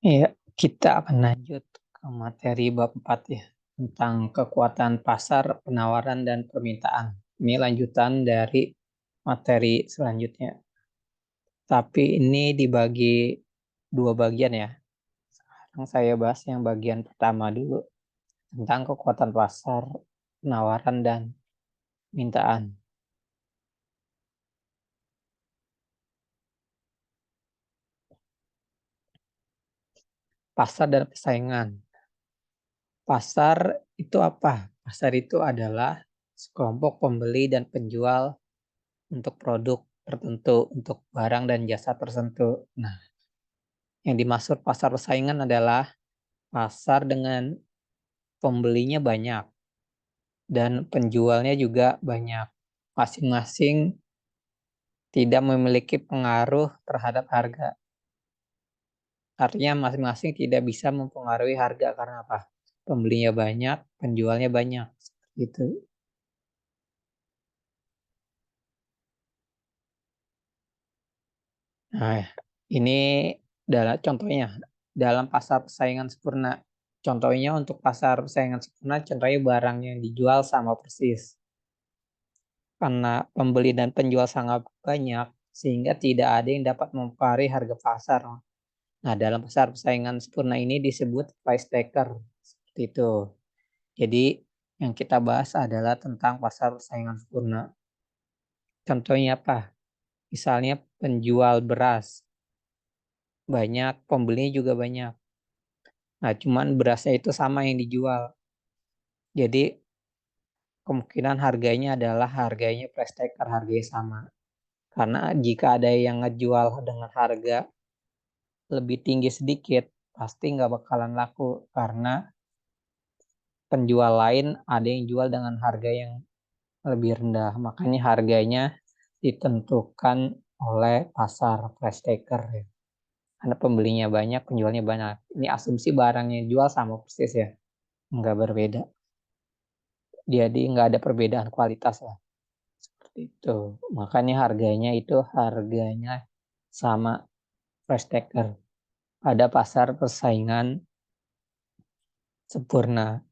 Iya, kita akan lanjut ke materi bab 4 ya, tentang kekuatan pasar, penawaran, dan permintaan. Ini lanjutan dari materi selanjutnya. Tapi ini dibagi dua bagian ya. Sekarang saya bahas yang bagian pertama dulu, tentang kekuatan pasar, penawaran, dan permintaan. Pasar dan persaingan. Pasar itu apa? Pasar itu adalah sekelompok pembeli dan penjual untuk produk tertentu, untuk barang dan jasa tertentu. Nah, yang dimaksud pasar persaingan adalah pasar dengan pembelinya banyak dan penjualnya juga banyak. Masing-masing tidak memiliki pengaruh terhadap harga. Artinya masing-masing tidak bisa mempengaruhi harga karena apa? Pembelinya banyak, penjualnya banyak. Gitu. Nah, ini adalah contohnya dalam pasar persaingan sempurna. Contohnya untuk pasar persaingan sempurna, contohnya barang yang dijual sama persis. Karena pembeli dan penjual sangat banyak, sehingga tidak ada yang dapat mempengaruhi harga pasar. Nah, dalam pasar persaingan sempurna ini disebut price taker. Seperti itu. Jadi, yang kita bahas adalah tentang pasar persaingan sempurna. Contohnya apa? Misalnya penjual beras banyak, pembelinya juga banyak. Nah, cuman berasnya itu sama yang dijual. Jadi, kemungkinan harganya adalah harganya price taker, harganya sama. Karena jika ada yang ngejual dengan harga lebih tinggi sedikit, pasti nggak bakalan laku. Karena penjual lain ada yang jual dengan harga yang lebih rendah. Makanya harganya ditentukan oleh pasar price taker. Ya. Karena pembelinya banyak, penjualnya banyak. Ini asumsi barangnya jual sama persis ya. Nggak berbeda. Jadi nggak ada perbedaan kualitas lah. Seperti itu. Makanya harganya itu harganya sama price taker. Ada pasar persaingan sempurna.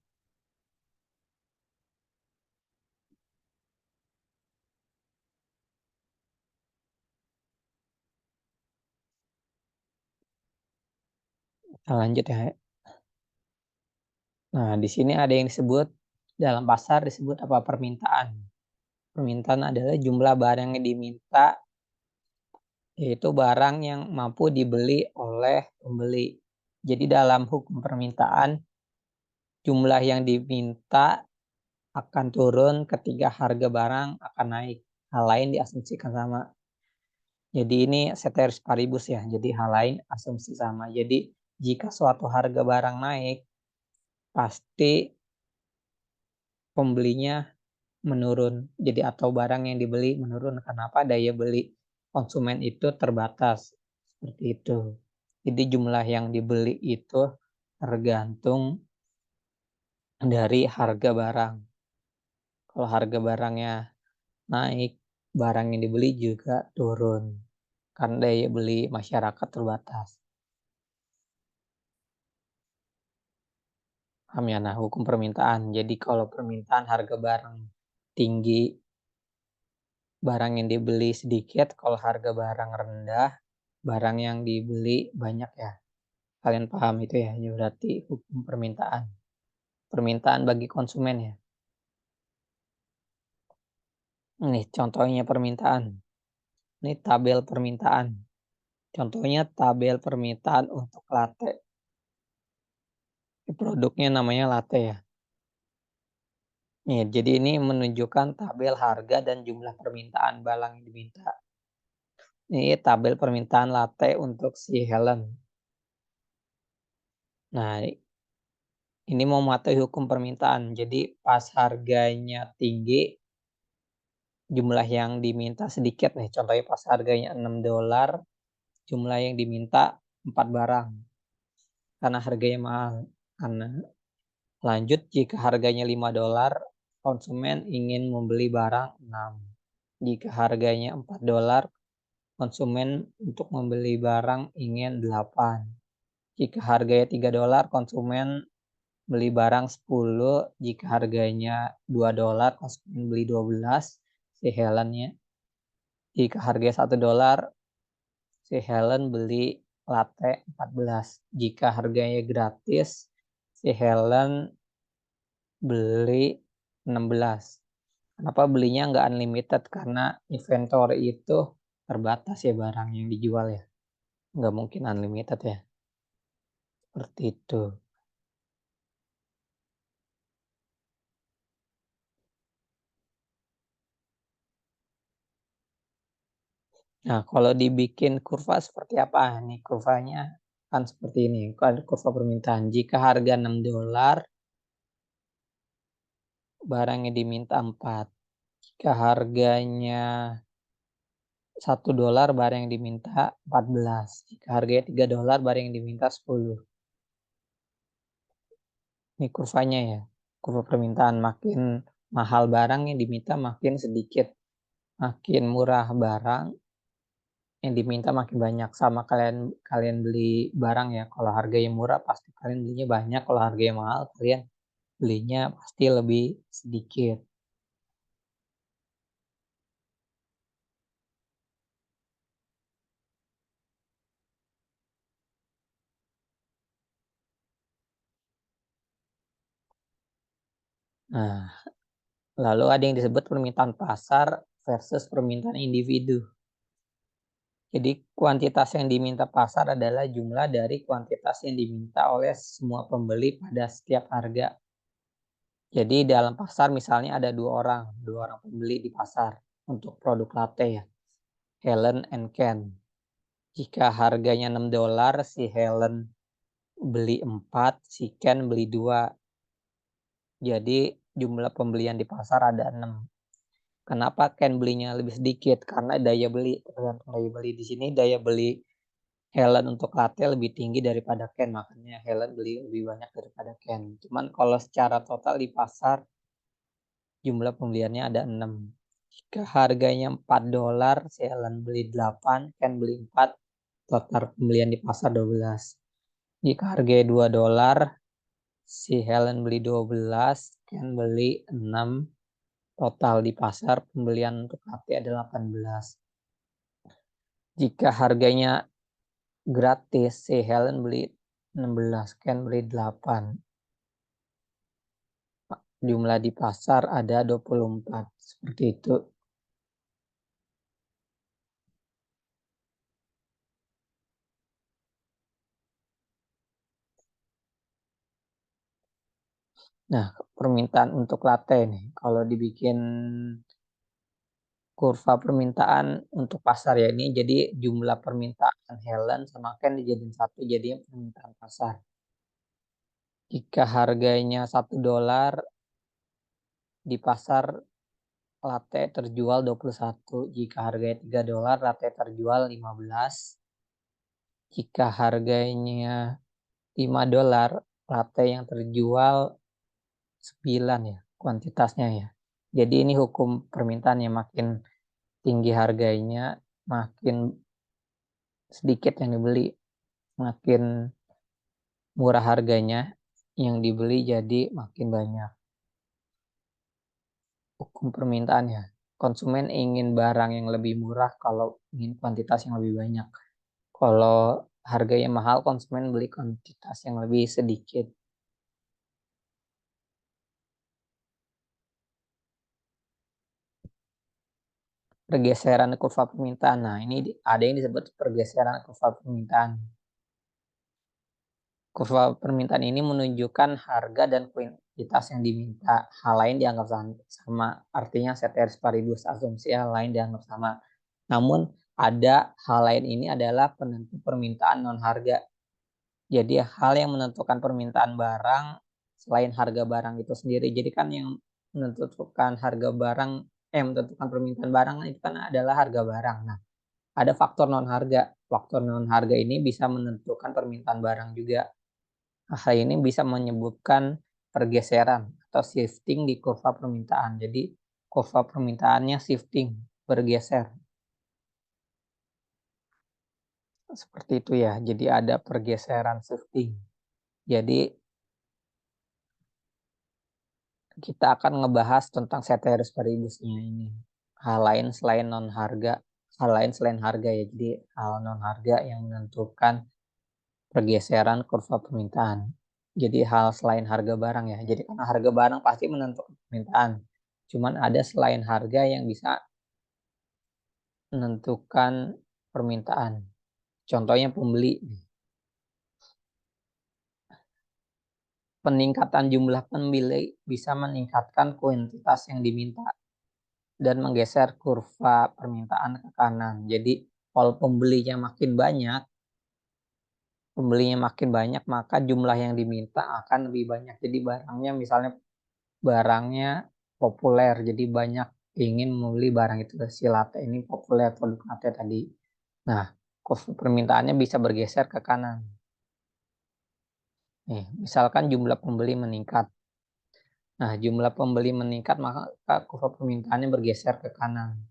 Kita lanjut ya. Nah, di sini ada yang disebut dalam pasar disebut apa permintaan. Permintaan adalah jumlah barang yang diminta, yaitu barang yang mampu dibeli oleh pembeli. Jadi dalam hukum permintaan, jumlah yang diminta akan turun ketika harga barang akan naik. Hal lain diasumsikan sama. Jadi ini ceteris paribus ya. Jadi hal lain asumsi sama. Jadi jika suatu harga barang naik, pasti pembelinya menurun. Jadi atau barang yang dibeli menurun. Kenapa? Daya beli konsumen itu terbatas. Seperti itu. Jadi jumlah yang dibeli itu tergantung dari harga barang. Kalau harga barangnya naik, barang yang dibeli juga turun. Karena daya beli masyarakat terbatas. Paham ya? Nah, hukum permintaan. Jadi kalau permintaan harga barang tinggi, barang yang dibeli sedikit. Kalau harga barang rendah, barang yang dibeli banyak ya. Kalian paham itu ya? Ya berarti hukum permintaan. Permintaan bagi konsumen ya. Ini contohnya permintaan. Ini tabel permintaan. Contohnya tabel permintaan untuk latte. Produknya namanya latte ya. Nih, jadi ini menunjukkan tabel harga dan jumlah permintaan barang yang diminta. Ini tabel permintaan latte untuk si Helen. Nah, ini mematuhi hukum permintaan. Jadi pas harganya tinggi, jumlah yang diminta sedikit nih. Contohnya pas harganya $6, jumlah yang diminta 4 barang. Karena harganya mahal. Karena lanjut jika harganya $5, konsumen ingin membeli barang 6. Jika harganya $4, konsumen untuk membeli barang ingin 8. Jika harganya $3, konsumen beli barang 10. Jika harganya $2, konsumen beli 12, si Helennya. Jika harganya $1, si Helen beli latte 14. Jika harganya gratis, si Helen beli 16. Kenapa belinya nggak unlimited? Karena inventory itu terbatas ya barang yang dijual ya. Nggak mungkin unlimited ya. Seperti itu. Nah, kalau dibikin kurva seperti apa? Nih kurvanya kan seperti ini. Kurva permintaan. Jika harga $6, barangnya diminta 4. Jika harganya $1, barang yang diminta 14. Jika harganya $3, barang yang diminta 10. Ini kurvanya ya. Kurva permintaan, makin mahal barang yang diminta makin sedikit. Makin murah barang yang diminta makin banyak. Sama kalian beli barang ya. Kalau harganya murah pasti kalian belinya banyak. Kalau harganya mahal kalian belinya pasti lebih sedikit. Nah, lalu ada yang disebut permintaan pasar versus permintaan individu. Jadi kuantitas yang diminta pasar adalah jumlah dari kuantitas yang diminta oleh semua pembeli pada setiap harga. Jadi dalam pasar misalnya ada dua orang pembeli di pasar untuk produk latte ya, Helen and Ken. Jika harganya $6, si Helen beli 4, si Ken beli 2. Jadi jumlah pembelian di pasar ada 6. Kenapa Ken belinya lebih sedikit? Karena daya beli, tergantung daya beli di sini, daya beli Helen untuk latte lebih tinggi daripada Ken, makanya Helen beli lebih banyak daripada Ken. Cuman kalau secara total di pasar jumlah pembeliannya ada 6. Jika harganya $4, si Helen beli 8, Ken beli 4, total pembelian di pasar 12. Jika harganya $2, si Helen beli 12, Ken beli 6, total di pasar pembelian untuk latte ada 18. Jika harganya gratis, si Helen beli 16, Ken beli 8. Jumlah di pasar ada 24. Seperti itu. Nah, permintaan untuk latte nih. Kalau dibikin kurva permintaan untuk pasar ya ini jadi jumlah permintaan Helen sama Ken dijadiin satu jadinya permintaan pasar. Jika harganya $1 di pasar latte terjual 21. Jika harganya $3 latte terjual 15. Jika harganya $5 latte yang terjual 9 ya kuantitasnya ya. Jadi ini hukum permintaan yang makin tinggi harganya makin sedikit yang dibeli, makin murah harganya yang dibeli jadi makin banyak. Hukum permintaan ya. Konsumen ingin barang yang lebih murah kalau ingin kuantitas yang lebih banyak. Kalau harganya mahal, konsumen beli kuantitas yang lebih sedikit. Pergeseran kurva permintaan. Nah, ini ada yang disebut pergeseran kurva permintaan. Kurva permintaan ini menunjukkan harga dan kuantitas yang diminta. Hal lain dianggap sama. Artinya ceteris paribus, asumsi hal lain dianggap sama. Namun ada hal lain ini adalah penentu permintaan non harga. Jadi hal yang menentukan permintaan barang selain harga barang itu sendiri. Jadi kan yang menentukan harga barang, menentukan permintaan barang itu kan adalah harga barang. Nah, ada faktor non harga. Faktor non harga ini bisa menentukan permintaan barang juga. Hal ini bisa menyebabkan pergeseran atau shifting di kurva permintaan. Jadi kurva permintaannya shifting, bergeser. Seperti itu ya. Jadi ada pergeseran shifting. Jadi kita akan ngebahas tentang ceteris paribusnya ini. Hal lain selain non harga, hal lain selain harga ya. Jadi hal non harga yang menentukan pergeseran kurva permintaan. Jadi hal selain harga barang ya. Jadi karena harga barang pasti menentukan permintaan. Cuman ada selain harga yang bisa menentukan permintaan. Contohnya pembeli. Peningkatan jumlah pembeli bisa meningkatkan kuantitas yang diminta dan menggeser kurva permintaan ke kanan. Jadi kalau pembelinya makin banyak, maka jumlah yang diminta akan lebih banyak. Jadi barangnya misalnya barangnya populer, jadi banyak ingin membeli barang itu. Si latte ini populer, produk latte tadi. Nah, kurva permintaannya bisa bergeser ke kanan. Nih, misalkan jumlah pembeli meningkat. Nah, jumlah pembeli meningkat, maka kurva permintaannya bergeser ke kanan.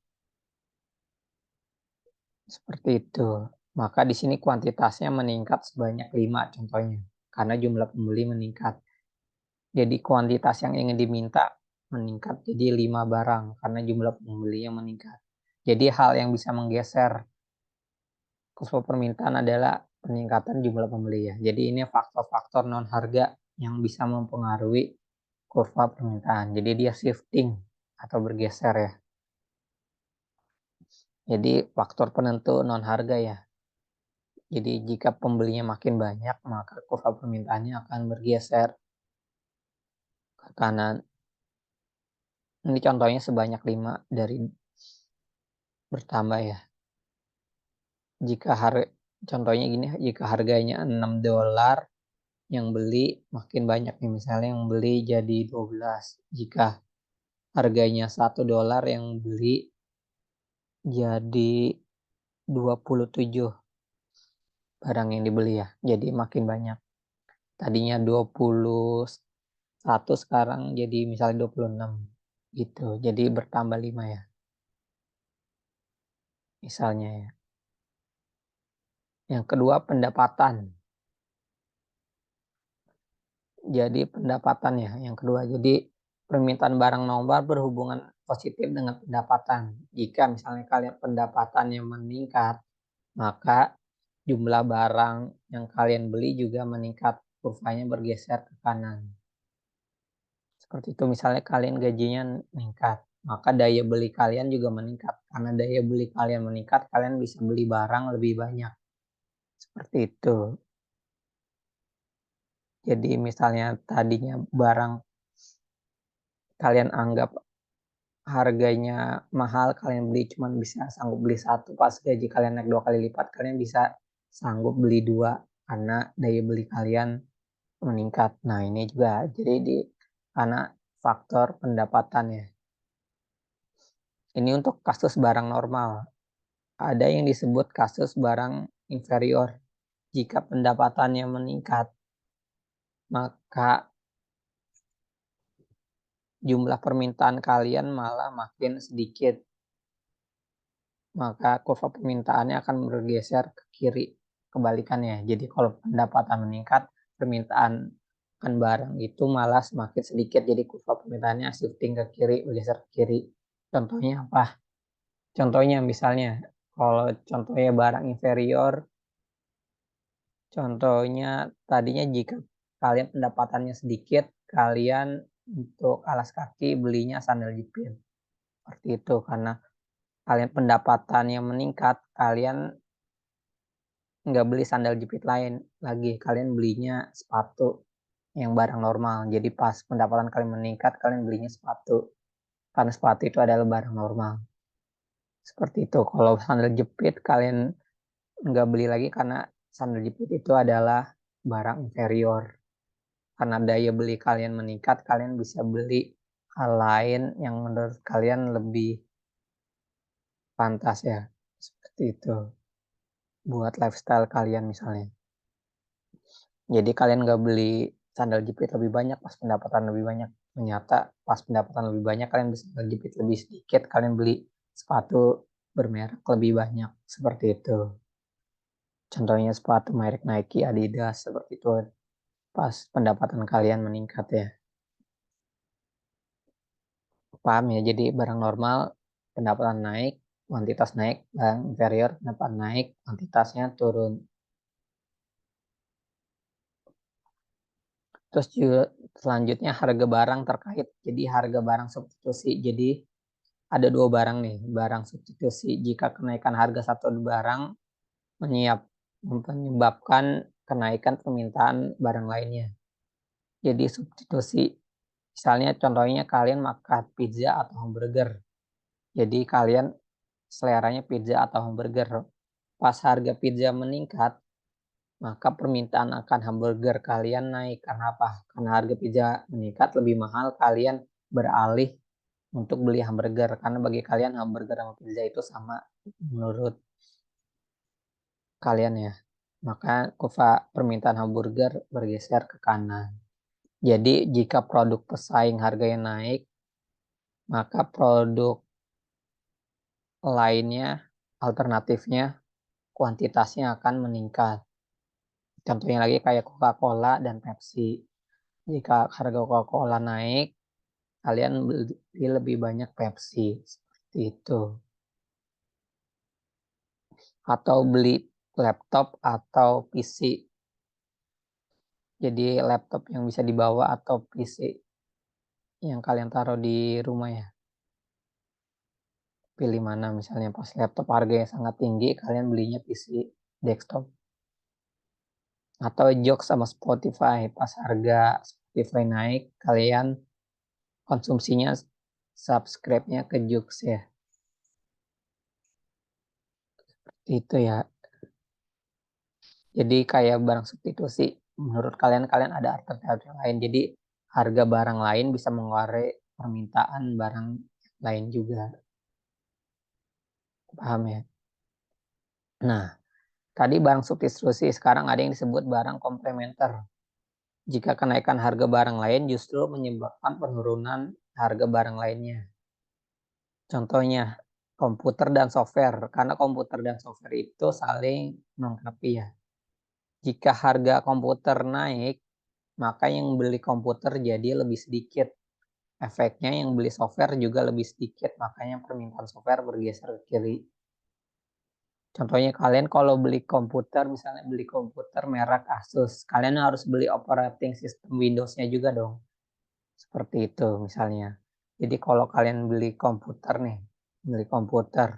Seperti itu. Maka di sini kuantitasnya meningkat sebanyak 5 contohnya. Karena jumlah pembeli meningkat. Jadi kuantitas yang ingin diminta meningkat jadi 5 barang. Karena jumlah pembeli yang meningkat. Jadi hal yang bisa menggeser kurva permintaan adalah peningkatan jumlah pembeli ya. Jadi ini faktor-faktor non harga yang bisa mempengaruhi kurva permintaan. Jadi dia shifting atau bergeser ya. Jadi faktor penentu non harga ya. Jadi jika pembelinya makin banyak, maka kurva permintaannya akan bergeser ke kanan. Ini contohnya sebanyak 5 dari bertambah ya. Jika contohnya gini, jika harganya $6, yang beli makin banyak nih, misalnya yang beli jadi 12. Jika harganya $1, yang beli jadi 27 barang yang dibeli ya. Jadi makin banyak. Tadinya 21, sekarang jadi misalnya 26 gitu. Jadi bertambah 5 ya. Misalnya ya. Yang kedua pendapatan. Jadi pendapatan ya yang kedua. Jadi permintaan barang nomor berhubungan positif dengan pendapatan. Jika misalnya kalian pendapatannya meningkat, maka jumlah barang yang kalian beli juga meningkat. Kurvanya bergeser ke kanan. Seperti itu misalnya kalian gajinya meningkat, maka daya beli kalian juga meningkat. Karena daya beli kalian meningkat, kalian bisa beli barang lebih banyak. Seperti itu. Jadi misalnya tadinya barang kalian anggap harganya mahal, kalian beli cuma bisa sanggup beli satu, pas gaji kalian naik 2 kali lipat, kalian bisa sanggup beli 2 karena daya beli kalian meningkat. Nah ini juga jadi karena faktor pendapatan ya. Ini untuk kasus barang normal. Ada yang disebut kasus barang inferior. Jika pendapatannya meningkat, maka jumlah permintaan kalian malah makin sedikit. Maka kurva permintaannya akan bergeser ke kiri, kebalikannya. Jadi kalau pendapatan meningkat, permintaan akan barang itu malah semakin sedikit. Jadi kurva permintaannya shifting ke kiri, bergeser ke kiri. Contohnya apa? Contohnya misalnya, kalau contohnya barang inferior, contohnya tadinya jika kalian pendapatannya sedikit, kalian untuk alas kaki belinya sandal jepit. Seperti itu karena kalian pendapatannya meningkat, kalian nggak beli sandal jepit lain lagi, kalian belinya sepatu yang barang normal. Jadi pas pendapatan kalian meningkat, kalian belinya sepatu karena sepatu itu adalah barang normal. Seperti itu. Kalau sandal jepit kalian nggak beli lagi karena sandal jepit itu adalah barang inferior. Karena daya beli kalian meningkat, kalian bisa beli hal lain yang menurut kalian lebih pantas ya. Seperti itu. Buat lifestyle kalian misalnya. Jadi kalian nggak beli sandal jepit lebih banyak pas pendapatan lebih banyak. Ternyata pas pendapatan lebih banyak kalian beli sandal jepit lebih sedikit, kalian beli sepatu bermerek lebih banyak. Seperti itu. Contohnya sepatu merek Nike, Adidas, seperti itu. Pas pendapatan kalian meningkat ya. Paham ya? Jadi barang normal pendapatan naik, kuantitas naik, barang inferior pendapatan naik, kuantitasnya turun. Terus juga selanjutnya harga barang terkait. Jadi harga barang substitusi. Jadi ada dua barang nih, barang substitusi. Jika kenaikan harga satu barang menyebabkan kenaikan permintaan barang lainnya. Jadi substitusi. Misalnya contohnya kalian makan pizza atau hamburger. Jadi kalian seleranya pizza atau hamburger. Pas harga pizza meningkat, maka permintaan akan hamburger kalian naik. Karena apa? Karena harga pizza meningkat lebih mahal, kalian beralih untuk beli hamburger. Karena bagi kalian hamburger sama pizza itu sama menurut kalian ya. Maka kurva permintaan hamburger bergeser ke kanan. Jadi jika produk pesaing harganya naik, maka produk lainnya, alternatifnya, kuantitasnya akan meningkat. Contohnya lagi kayak Coca-Cola dan Pepsi. Jika harga Coca-Cola naik, kalian beli lebih banyak Pepsi. Seperti itu. Atau beli laptop atau PC. Jadi laptop yang bisa dibawa atau PC yang kalian taruh di rumah ya. Pilih mana misalnya pas laptop harganya sangat tinggi, kalian belinya PC desktop. Atau Joox sama Spotify, pas harga Spotify naik, kalian konsumsinya subscribe-nya ke Joox ya. Itu ya. Jadi kayak barang substitusi, menurut kalian ada alternatif lain. Jadi harga barang lain bisa mengurangi permintaan barang lain juga. Paham ya? Nah, tadi barang substitusi, sekarang ada yang disebut barang komplementer. Jika kenaikan harga barang lain justru menyebabkan penurunan harga barang lainnya. Contohnya, komputer dan software. Karena komputer dan software itu saling melengkapi ya. Jika harga komputer naik, maka yang beli komputer jadi lebih sedikit. Efeknya yang beli software juga lebih sedikit, makanya permintaan software bergeser ke kiri. Contohnya kalian kalau beli komputer, misalnya beli komputer merek Asus, kalian harus beli operating system Windows-nya juga dong. Seperti itu misalnya. Jadi kalau kalian beli komputer nih, beli komputer,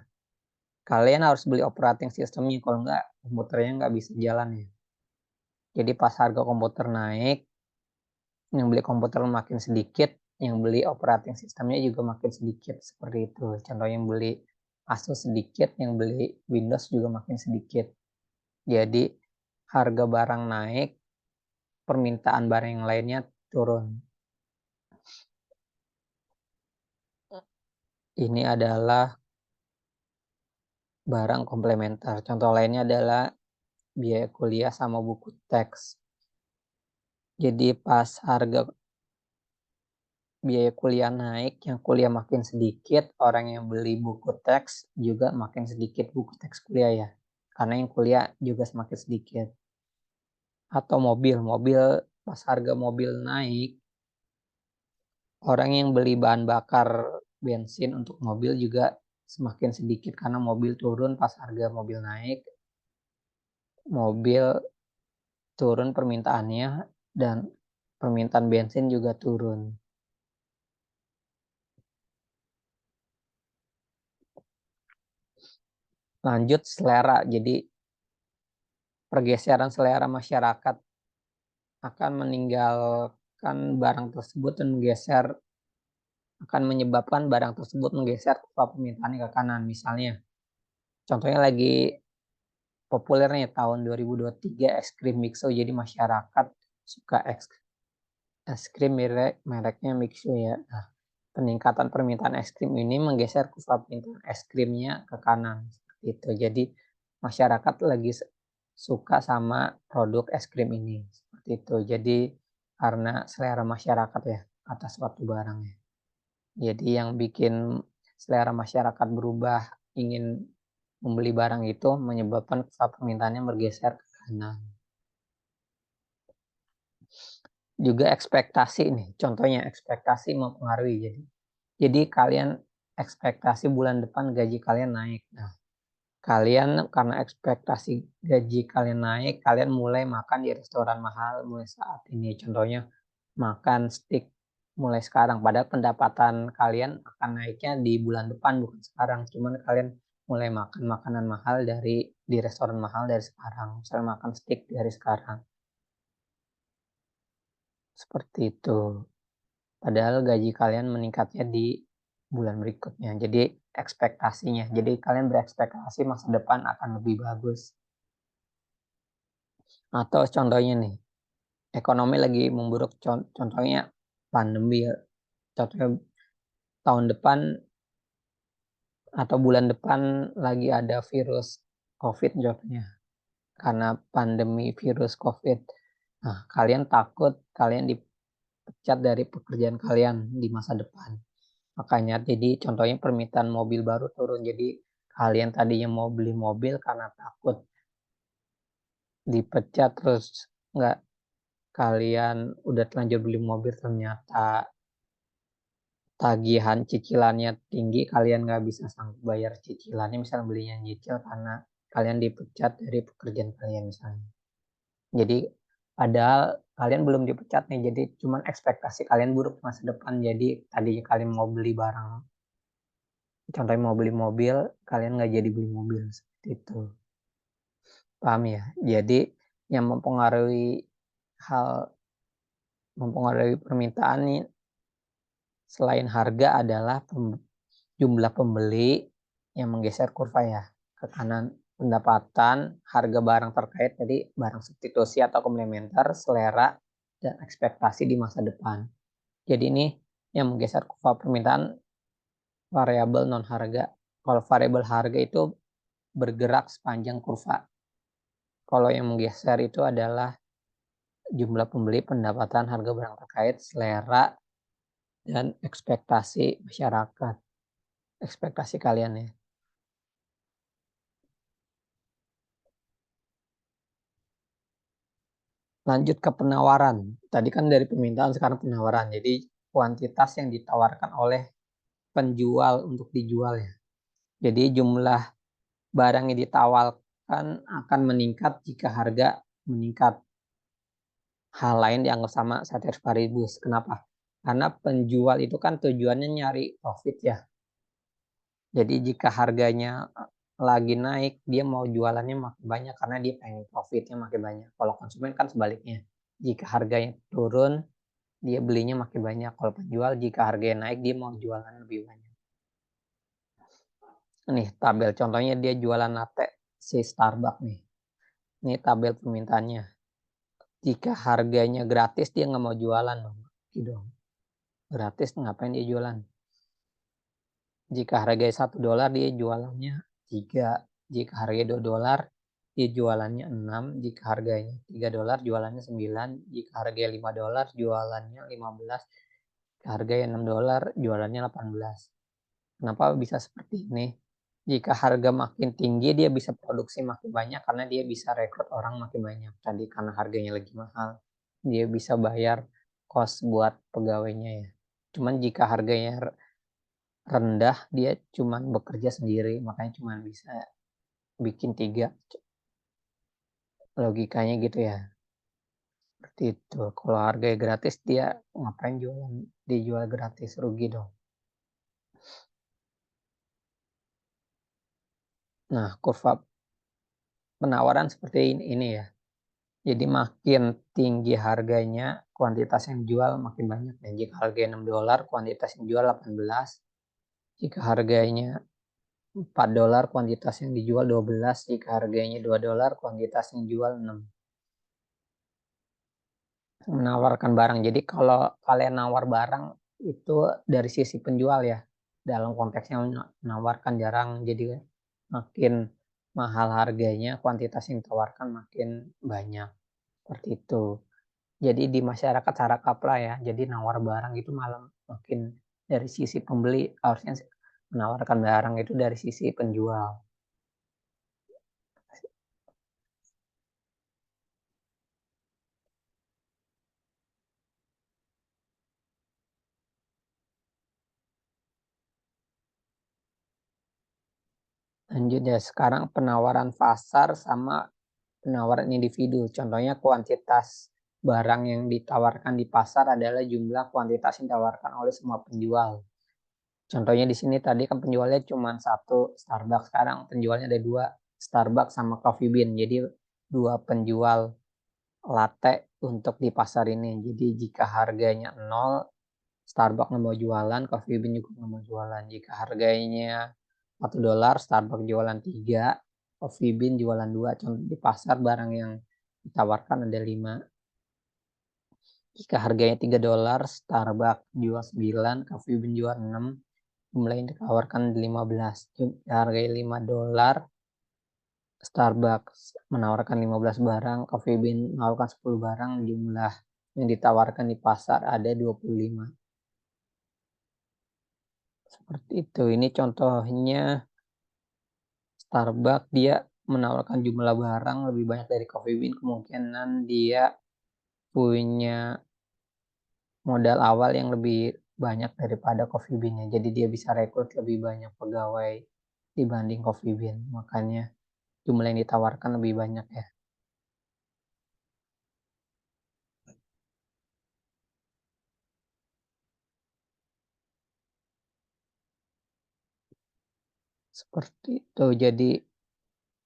kalian harus beli operating systemnya, kalau enggak komputernya nggak bisa jalan ya. Jadi pas harga komputer naik, yang beli komputer makin sedikit, yang beli operating sistemnya juga makin sedikit, seperti itu. Contohnya yang beli Asus sedikit, yang beli Windows juga makin sedikit. Jadi harga barang naik, permintaan barang yang lainnya turun. Ini adalah barang komplementer. Contoh lainnya adalah biaya kuliah sama buku teks. Jadi pas harga biaya kuliah naik, yang kuliah makin sedikit, orang yang beli buku teks juga makin sedikit buku teks kuliah ya. Karena yang kuliah juga semakin sedikit. Atau mobil pas harga mobil naik, orang yang beli bahan bakar bensin untuk mobil juga semakin sedikit karena mobil turun pas harga mobil naik. Mobil turun permintaannya dan permintaan bensin juga turun. Lanjut selera. Jadi pergeseran selera masyarakat akan meninggalkan barang tersebut dan akan menyebabkan barang tersebut menggeser kurva permintaannya ke kanan. Misalnya, contohnya lagi populer nih tahun 2023 es krim Mixo, jadi masyarakat suka es krim mereknya Mixo ya. Nah, peningkatan permintaan es krim ini menggeser kurva permintaan es krimnya ke kanan. Seperti itu. Jadi masyarakat lagi suka sama produk es krim ini. Seperti itu. Jadi karena selera masyarakat ya atas suatu barang ya. Jadi yang bikin selera masyarakat berubah, ingin membeli barang itu menyebabkan kurva permintaannya bergeser ke kanan. Juga ekspektasi nih, contohnya ekspektasi mempengaruhi. Jadi kalian ekspektasi bulan depan gaji kalian naik. Nah, kalian karena ekspektasi gaji kalian naik, kalian mulai makan di restoran mahal mulai saat ini. Contohnya makan steak mulai sekarang. Padahal pendapatan kalian akan naiknya di bulan depan bukan sekarang. Cuman kalian mulai makan makanan mahal di restoran mahal dari sekarang. Misalnya makan steak dari sekarang. Seperti itu. Padahal gaji kalian meningkatnya di bulan berikutnya. Jadi ekspektasinya. Jadi kalian berekspektasi masa depan akan lebih bagus. Atau contohnya nih, ekonomi lagi memburuk. Contohnya pandemi ya. Contohnya tahun depan atau bulan depan lagi ada virus COVID contohnya. Karena pandemi virus COVID. Nah, kalian takut kalian dipecat dari pekerjaan kalian di masa depan. Makanya jadi contohnya permintaan mobil baru turun. Jadi kalian tadinya mau beli mobil karena takut dipecat terus nggak kalian udah terlanjur beli mobil ternyata tagihan cicilannya tinggi kalian nggak bisa sanggup bayar cicilannya misalnya belinya nyicil karena kalian dipecat dari pekerjaan kalian misalnya. Jadi padahal kalian belum dipecat nih jadi cuman ekspektasi kalian buruk masa depan jadi tadinya kalian mau beli barang contohnya mau beli mobil, kalian nggak jadi beli mobil seperti itu. Paham ya? Jadi yang hal mempengaruhi permintaan nih selain harga adalah jumlah pembeli yang menggeser kurva ya ke kanan, pendapatan, harga barang terkait jadi barang substitusi atau komplementer, selera dan ekspektasi di masa depan. Jadi ini yang menggeser kurva permintaan variabel non harga. Kalau variabel harga itu bergerak sepanjang kurva. Kalau yang menggeser itu adalah jumlah pembeli, pendapatan, harga barang terkait, selera, dan ekspektasi masyarakat. Ekspektasi kalian ya. Lanjut ke penawaran. Tadi kan dari permintaan, sekarang penawaran. Jadi kuantitas yang ditawarkan oleh penjual untuk dijual ya. Jadi jumlah barang yang ditawarkan akan meningkat jika harga meningkat. Hal lain dianggap sama ceteris paribus. Kenapa? Karena penjual itu kan tujuannya nyari profit ya. Jadi jika harganya lagi naik, dia mau jualannya makin banyak karena dia pengen profitnya makin banyak. Kalau konsumen kan sebaliknya. Jika harganya turun, dia belinya makin banyak. Kalau penjual jika harganya naik, dia mau jualan lebih banyak. Nih tabel contohnya dia jualan latte si Starbucks nih. Ini tabel permintaannya. Jika harganya gratis dia nggak mau jualan dong. Gitu. Gratis ngapain dia jualan? Jika harganya $1 dia jualannya 3. Jika harganya $2 dia jualannya 6. Jika harganya $3 jualannya 9. Jika harganya $5 jualannya 15. Jika harganya $6 jualannya 18. Kenapa bisa seperti ini? Jika harga makin tinggi dia bisa produksi makin banyak karena dia bisa rekrut orang makin banyak. Tadi karena harganya lagi mahal dia bisa bayar kos buat pegawainya ya. Cuman jika harganya rendah dia cuma bekerja sendiri makanya cuma bisa bikin 3. Logikanya gitu ya. Seperti itu. Kalau harganya gratis dia ngapain jualan, dijual gratis, rugi dong. Nah kurva penawaran seperti ini ya. Jadi makin tinggi harganya kuantitas yang dijual makin banyak. Dan jika harganya $6 kuantitas yang dijual 18. Jika harganya $4 kuantitas yang dijual 12. Jika harganya $2 kuantitas yang dijual 6. Menawarkan barang. Jadi kalau kalian nawar barang itu dari sisi penjual ya. Dalam konteksnya menawarkan jarang. Jadi makin mahal harganya, kuantitas yang ditawarkan makin banyak. Seperti itu. Jadi di masyarakat cara kapla ya. Jadi nawar barang itu malah makin dari sisi pembeli harusnya menawarkan barang itu dari sisi penjual. Lanjut ya, sekarang penawaran pasar sama penawaran individu. Contohnya kuantitas barang yang ditawarkan di pasar adalah jumlah kuantitas yang ditawarkan oleh semua penjual. Contohnya di sini tadi kan penjualnya cuma satu Starbucks, sekarang penjualnya ada dua Starbucks sama Coffee Bean. Jadi dua penjual latte untuk di pasar ini. Jadi jika harganya 0, Starbucks nggak mau jualan, Coffee Bean juga nggak mau jualan. Jika harganya $1, Starbucks jualan 3, Coffee Bean jualan 2. Contoh di pasar barang yang ditawarkan ada 5. Jika harganya $3, Starbucks jual 9, Coffee Bean jual 6. Jumlah yang ditawarkan 15. Harganya $5, Starbucks menawarkan 15 barang, Coffee Bean menawarkan 10 barang, jumlah yang ditawarkan di pasar ada 25. Seperti itu. Ini contohnya Starbucks dia menawarkan jumlah barang lebih banyak dari Coffee Bean, kemungkinan dia punya modal awal yang lebih banyak daripada Coffee Bean-nya. Jadi dia bisa rekrut lebih banyak pegawai dibanding Coffee Bean. Makanya jumlah yang ditawarkan lebih banyak ya. Seperti itu. Jadi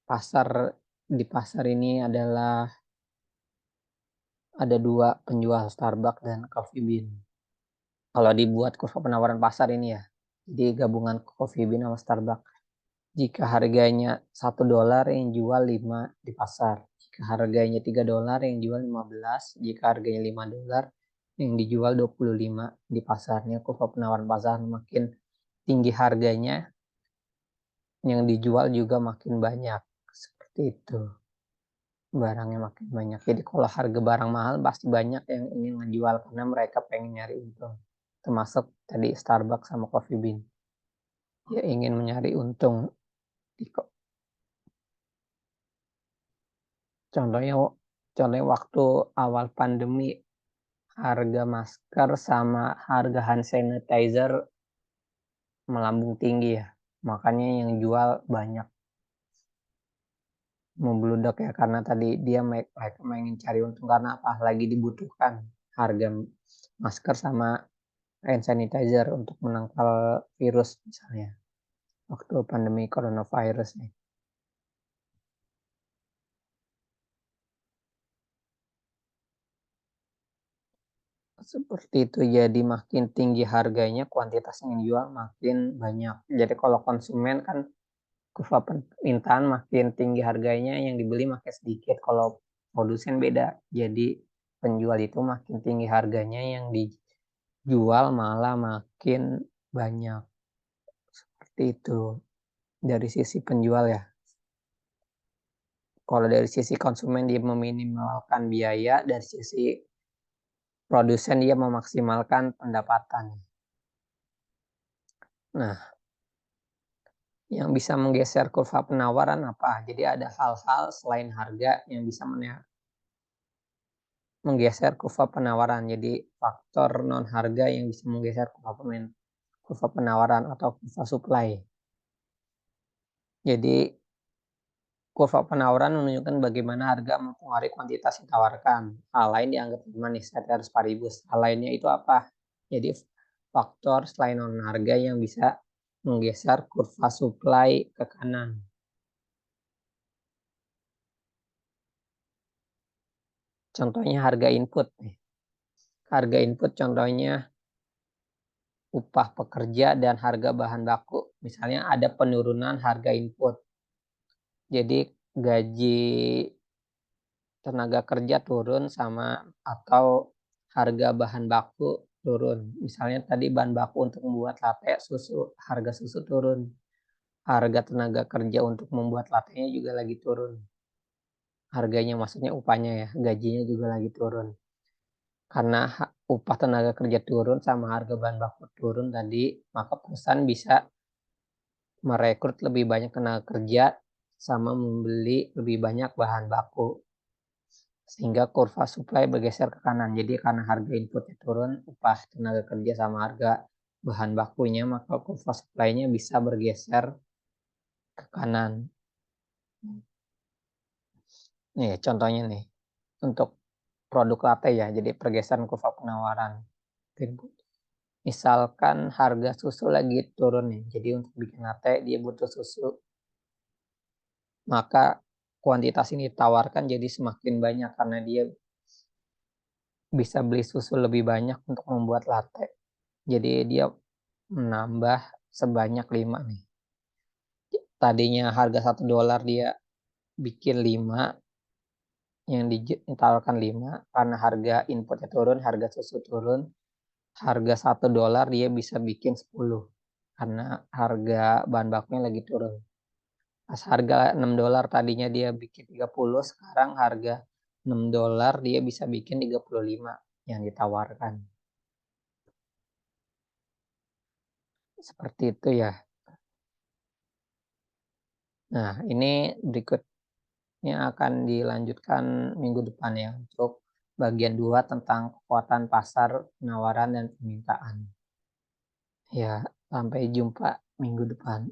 pasar di pasar ini adalah ada dua penjual Starbucks dan Coffee Bean. Kalau dibuat kurva penawaran pasar ini ya, jadi gabungan Coffee Bean sama Starbucks. Jika harganya $1 yang jual 5 di pasar. Jika harganya $3 yang jual 15. Jika harganya $5 yang dijual 25 di pasarnya. Kurva penawaran pasar makin tinggi harganya, yang dijual juga makin banyak. Seperti itu. Barangnya makin banyak. Jadi kalau harga barang mahal pasti banyak yang ingin menjual karena mereka pengen nyari untung. Termasuk tadi Starbucks sama Coffee Bean. Dia ingin mencari untung. Contohnya, contohnya waktu awal pandemi harga masker sama harga hand sanitizer melambung tinggi ya. Makanya yang jual banyak membludak ya karena tadi dia mereka ingin cari untung karena apa lagi dibutuhkan harga masker sama hand sanitizer untuk menangkal virus misalnya waktu pandemi coronavirus nih. Seperti itu, jadi makin tinggi harganya kuantitas yang dijual makin banyak. Jadi kalau konsumen kan kurva permintaan makin tinggi harganya, yang dibeli makin sedikit. Kalau produsen beda, jadi penjual itu makin tinggi harganya, yang dijual malah makin banyak. Seperti itu dari sisi penjual ya. Kalau dari sisi konsumen dia meminimalkan biaya, dari sisi produsen dia memaksimalkan pendapatan. Nah, yang bisa menggeser kurva penawaran apa? Jadi ada hal-hal selain harga yang bisa menggeser kurva penawaran. Jadi faktor non harga yang bisa menggeser kurva penawaran atau kurva supply. Jadi kurva penawaran menunjukkan bagaimana harga mempengaruhi kuantitas yang ditawarkan. Hal lain dianggap manis ceteris paribus. Hal lainnya itu apa? Jadi faktor selain non harga yang bisa menggeser kurva supply ke kanan. Contohnya harga input nih. Harga input contohnya upah pekerja dan harga bahan baku. Misalnya ada penurunan harga input. Jadi gaji tenaga kerja turun sama atau harga bahan baku turun. Misalnya tadi bahan baku untuk membuat latte susu, harga susu turun. Harga tenaga kerja untuk membuat latte-nya juga lagi turun. Harganya maksudnya upahnya ya, gajinya juga lagi turun. Karena upah tenaga kerja turun sama harga bahan baku turun tadi, maka perusahaan bisa merekrut lebih banyak tenaga kerja sama membeli lebih banyak bahan baku. Sehingga kurva supply bergeser ke kanan. Jadi karena harga inputnya turun, upah tenaga kerja sama harga bahan bakunya, maka kurva supply-nya bisa bergeser ke kanan. Nih contohnya nih, untuk produk latte ya, jadi pergeseran kurva penawaran. Misalkan harga susu lagi turun nih, jadi untuk bikin latte dia butuh susu, maka kuantitas ini ditawarkan jadi semakin banyak karena dia bisa beli susu lebih banyak untuk membuat latte. Jadi dia menambah sebanyak 5 nih. Tadinya harga $1 dia bikin 5, yang ditawarkan 5 karena harga inputnya turun, harga susu turun, harga $1 dia bisa bikin 10 karena harga bahan bakunya lagi turun. Pas harga $6 tadinya dia bikin 30, sekarang harga $6 dia bisa bikin 35 yang ditawarkan. Seperti itu ya. Nah, ini berikutnya akan dilanjutkan minggu depan ya untuk bagian 2 tentang kekuatan pasar, penawaran dan permintaan. Ya, sampai jumpa minggu depan.